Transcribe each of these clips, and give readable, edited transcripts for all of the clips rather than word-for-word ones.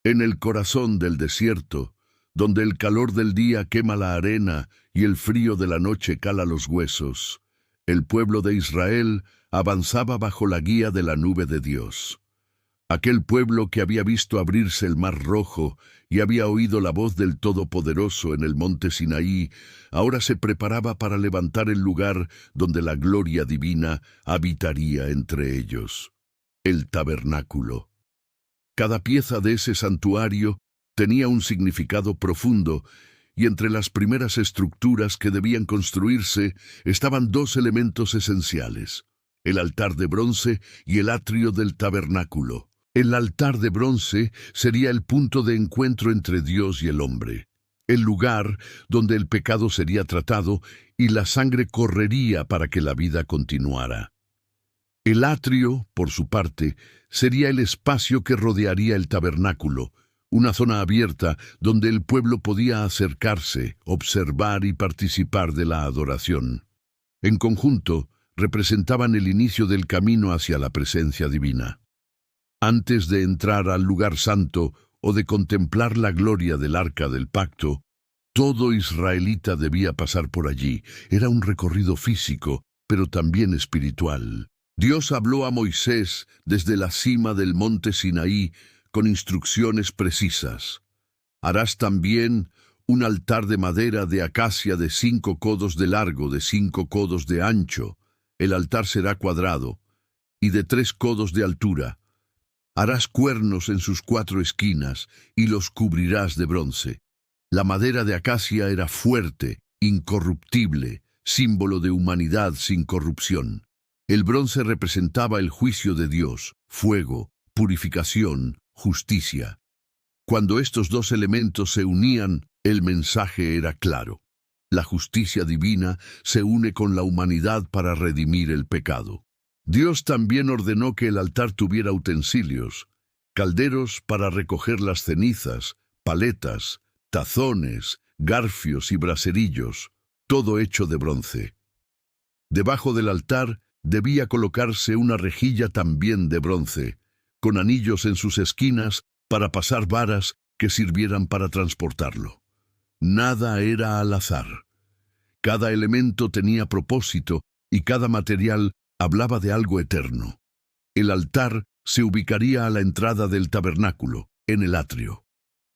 En el corazón del desierto, donde el calor del día quema la arena y el frío de la noche cala los huesos, el pueblo de Israel avanzaba bajo la guía de la nube de Dios. Aquel pueblo que había visto abrirse el mar Rojo y había oído la voz del Todopoderoso en el monte Sinaí, ahora se preparaba para levantar el lugar donde la gloria divina habitaría entre ellos: el tabernáculo. Cada pieza de ese santuario tenía un significado profundo, y entre las primeras estructuras que debían construirse estaban dos elementos esenciales: el altar de bronce y el atrio del tabernáculo. El altar de bronce sería el punto de encuentro entre Dios y el hombre, el lugar donde el pecado sería tratado y la sangre correría para que la vida continuara. El atrio, por su parte, sería el espacio que rodearía el tabernáculo, una zona abierta donde el pueblo podía acercarse, observar y participar de la adoración. En conjunto, representaban el inicio del camino hacia la presencia divina. Antes de entrar al lugar santo o de contemplar la gloria del arca del pacto, todo israelita debía pasar por allí. Era un recorrido físico, pero también espiritual. Dios habló a Moisés desde la cima del monte Sinaí con instrucciones precisas. Harás también un altar de madera de acacia de 5 codos de largo, de 5 codos de ancho. El altar será cuadrado y de 3 codos de altura. Harás cuernos en sus 4 esquinas y los cubrirás de bronce. La madera de acacia era fuerte, incorruptible, símbolo de humanidad sin corrupción. El bronce representaba el juicio de Dios, fuego, purificación, justicia. Cuando estos dos elementos se unían, el mensaje era claro: la justicia divina se une con la humanidad para redimir el pecado. Dios también ordenó que el altar tuviera utensilios: calderos para recoger las cenizas, paletas, tazones, garfios y braserillos, todo hecho de bronce. Debajo del altar debía colocarse una rejilla también de bronce, con anillos en sus esquinas para pasar varas que sirvieran para transportarlo. Nada era al azar. Cada elemento tenía propósito y cada material hablaba de algo eterno. El altar se ubicaría a la entrada del tabernáculo, en el atrio.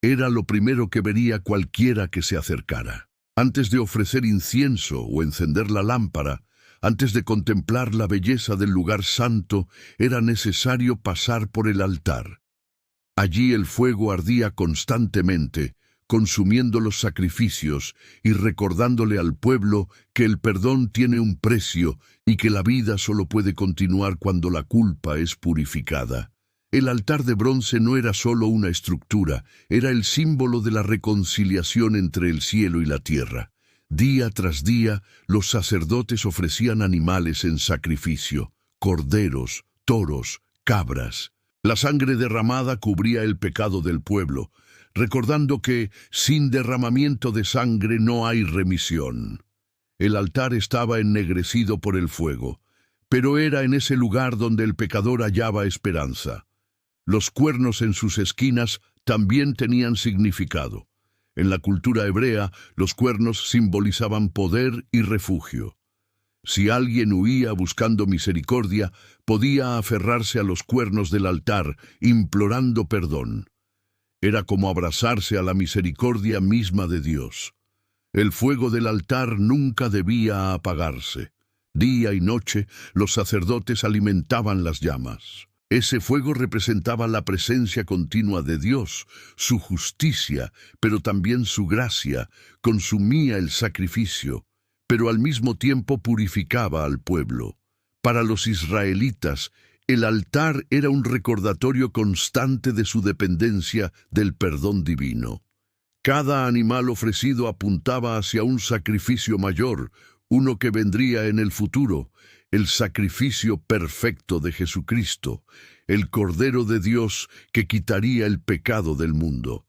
Era lo primero que vería cualquiera que se acercara. Antes de ofrecer incienso o encender la lámpara, antes de contemplar la belleza del lugar santo, era necesario pasar por el altar. Allí el fuego ardía constantemente, consumiendo los sacrificios y recordándole al pueblo que el perdón tiene un precio y que la vida solo puede continuar cuando la culpa es purificada. El altar de bronce no era solo una estructura, era el símbolo de la reconciliación entre el cielo y la tierra. Día tras día, los sacerdotes ofrecían animales en sacrificio: corderos, toros, cabras. La sangre derramada cubría el pecado del pueblo, recordando que sin derramamiento de sangre no hay remisión. El altar estaba ennegrecido por el fuego, pero era en ese lugar donde el pecador hallaba esperanza. Los cuernos en sus esquinas también tenían significado. En la cultura hebrea, los cuernos simbolizaban poder y refugio. Si alguien huía buscando misericordia, podía aferrarse a los cuernos del altar, implorando perdón. Era como abrazarse a la misericordia misma de Dios. El fuego del altar nunca debía apagarse. Día y noche, los sacerdotes alimentaban las llamas. Ese fuego representaba la presencia continua de Dios, su justicia, pero también su gracia. Consumía el sacrificio, pero al mismo tiempo purificaba al pueblo. Para los israelitas, el altar era un recordatorio constante de su dependencia del perdón divino. Cada animal ofrecido apuntaba hacia un sacrificio mayor, uno que vendría en el futuro: el sacrificio perfecto de Jesucristo, el Cordero de Dios que quitaría el pecado del mundo.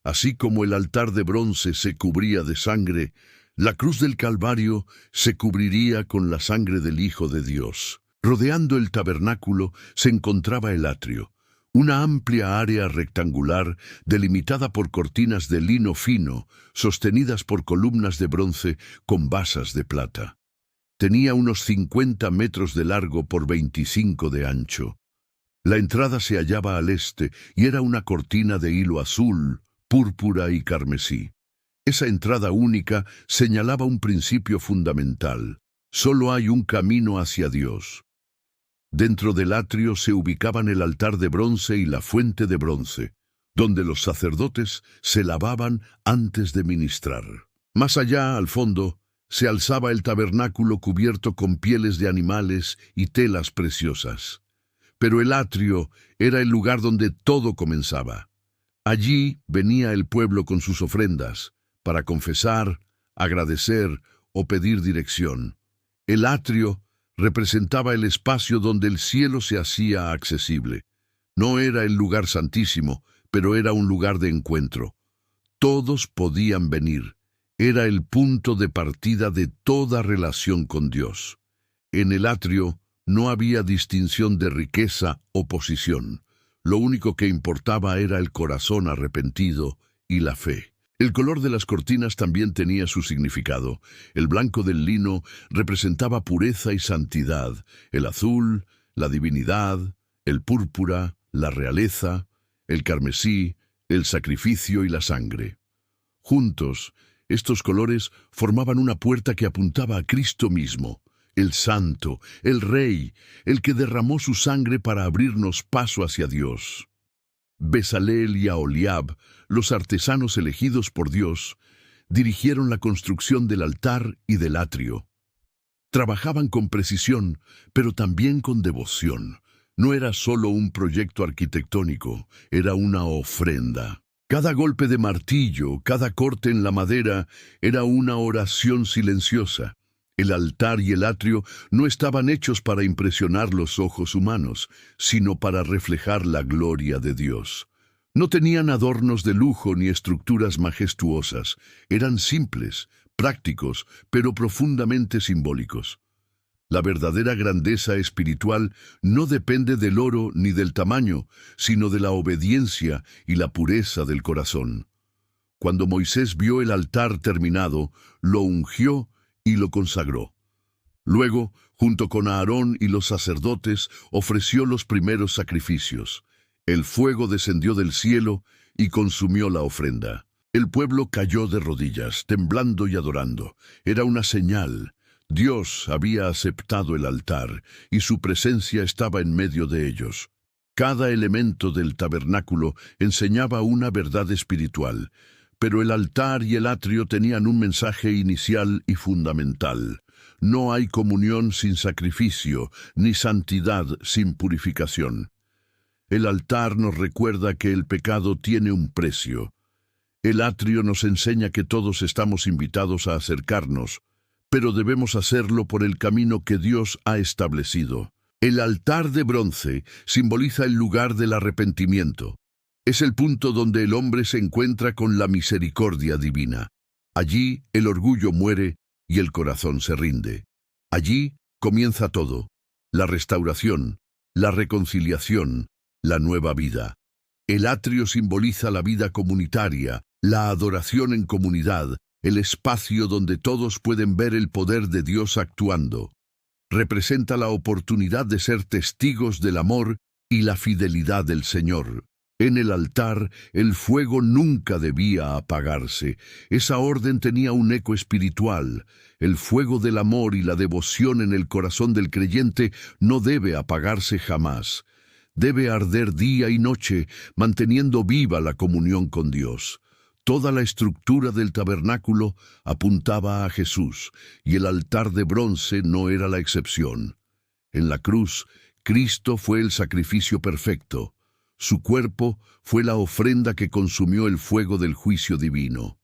Así como el altar de bronce se cubría de sangre, la cruz del Calvario se cubriría con la sangre del Hijo de Dios. Rodeando el tabernáculo se encontraba el atrio, Una amplia área rectangular delimitada por cortinas de lino fino, sostenidas por columnas de bronce con basas de plata. Tenía unos 50 metros de largo por 25 de ancho. La entrada se hallaba al este y era una cortina de hilo azul, púrpura y carmesí. Esa entrada única señalaba un principio fundamental. Solo hay un camino hacia Dios. Dentro del atrio se ubicaban el altar de bronce y la fuente de bronce, donde los sacerdotes se lavaban antes de ministrar. Más allá, al fondo, se alzaba el tabernáculo cubierto con pieles de animales y telas preciosas. Pero el atrio era el lugar donde todo comenzaba. Allí venía el pueblo con sus ofrendas, para confesar, agradecer o pedir dirección. El atrio representaba el espacio donde el cielo se hacía accesible. No era el lugar santísimo, pero era un lugar de encuentro. Todos podían venir. Era el punto de partida de toda relación con Dios. En el atrio no había distinción de riqueza o posición. Lo único que importaba era el corazón arrepentido y la fe. El color de las cortinas también tenía su significado. El blanco del lino representaba pureza y santidad, el azul, la divinidad, el púrpura, la realeza, el carmesí, el sacrificio y la sangre. Juntos, estos colores formaban una puerta que apuntaba a Cristo mismo, el Santo, el Rey, el que derramó su sangre para abrirnos paso hacia Dios. Bezalel y Aholiab, los artesanos elegidos por Dios, dirigieron la construcción del altar y del atrio. Trabajaban con precisión, pero también con devoción. No era solo un proyecto arquitectónico, era una ofrenda. Cada golpe de martillo, cada corte en la madera, era una oración silenciosa. El altar y el atrio no estaban hechos para impresionar los ojos humanos, sino para reflejar la gloria de Dios. No tenían adornos de lujo ni estructuras majestuosas. Eran simples, prácticos, pero profundamente simbólicos. La verdadera grandeza espiritual no depende del oro ni del tamaño, sino de la obediencia y la pureza del corazón. Cuando Moisés vio el altar terminado, lo ungió y lo consagró. Luego, junto con Aarón y los sacerdotes, ofreció los primeros sacrificios. El fuego descendió del cielo y consumió la ofrenda. El pueblo cayó de rodillas, temblando y adorando. Era una señal. Dios había aceptado el altar y su presencia estaba en medio de ellos. Cada elemento del tabernáculo enseñaba una verdad espiritual, pero el altar y el atrio tenían un mensaje inicial y fundamental. No hay comunión sin sacrificio, ni santidad sin purificación. El altar nos recuerda que el pecado tiene un precio. El atrio nos enseña que todos estamos invitados a acercarnos, pero debemos hacerlo por el camino que Dios ha establecido. El altar de bronce simboliza el lugar del arrepentimiento. Es el punto donde el hombre se encuentra con la misericordia divina. Allí el orgullo muere y el corazón se rinde. Allí comienza todo: la restauración, la reconciliación, la nueva vida. El atrio simboliza la vida comunitaria, la adoración en comunidad, el espacio donde todos pueden ver el poder de Dios actuando. Representa la oportunidad de ser testigos del amor y la fidelidad del Señor. En el altar, el fuego nunca debía apagarse. Esa orden tenía un eco espiritual. El fuego del amor y la devoción en el corazón del creyente no debe apagarse jamás. Debe arder día y noche, manteniendo viva la comunión con Dios. Toda la estructura del tabernáculo apuntaba a Jesús, y el altar de bronce no era la excepción. En la cruz, Cristo fue el sacrificio perfecto. Su cuerpo fue la ofrenda que consumió el fuego del juicio divino.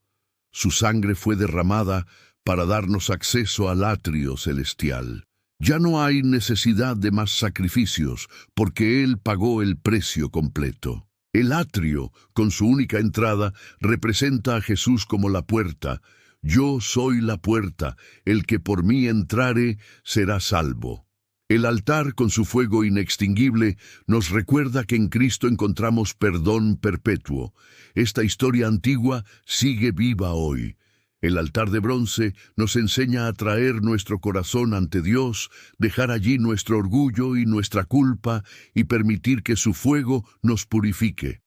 Su sangre fue derramada para darnos acceso al atrio celestial. Ya no hay necesidad de más sacrificios, porque Él pagó el precio completo. El atrio, con su única entrada, representa a Jesús como la puerta. Yo soy la puerta, el que por mí entrare será salvo. El altar, con su fuego inextinguible, nos recuerda que en Cristo encontramos perdón perpetuo. Esta historia antigua sigue viva hoy. El altar de bronce nos enseña a traer nuestro corazón ante Dios, dejar allí nuestro orgullo y nuestra culpa y permitir que su fuego nos purifique.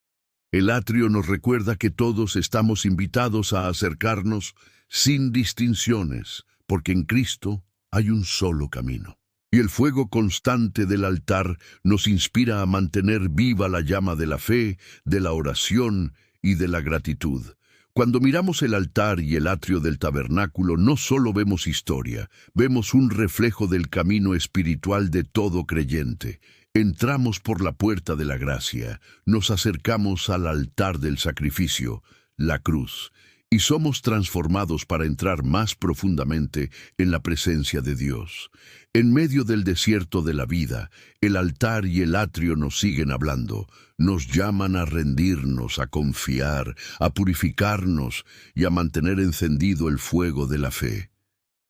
El atrio nos recuerda que todos estamos invitados a acercarnos sin distinciones, porque en Cristo hay un solo camino. Y el fuego constante del altar nos inspira a mantener viva la llama de la fe, de la oración y de la gratitud. Cuando miramos el altar y el atrio del tabernáculo, no solo vemos historia, vemos un reflejo del camino espiritual de todo creyente. Entramos por la puerta de la gracia, nos acercamos al altar del sacrificio, la cruz, y somos transformados para entrar más profundamente en la presencia de Dios. En medio del desierto de la vida, el altar y el atrio nos siguen hablando, nos llaman a rendirnos, a confiar, a purificarnos y a mantener encendido el fuego de la fe.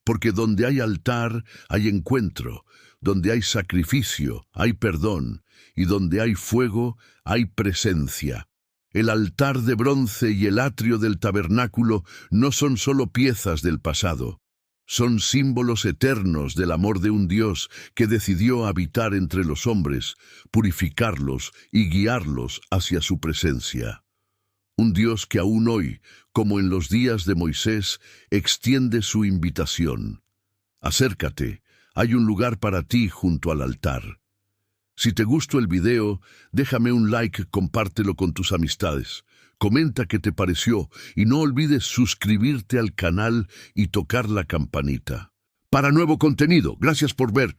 Porque donde hay altar, hay encuentro, donde hay sacrificio, hay perdón, y donde hay fuego, hay presencia. El altar de bronce y el atrio del tabernáculo no son solo piezas del pasado, son símbolos eternos del amor de un Dios que decidió habitar entre los hombres, purificarlos y guiarlos hacia su presencia. Un Dios que aún hoy, como en los días de Moisés, extiende su invitación. Acércate, hay un lugar para ti junto al altar. Si te gustó el video, déjame un like, compártelo con tus amistades. Comenta qué te pareció y no olvides suscribirte al canal y tocar la campanita. Para nuevo contenido, gracias por ver.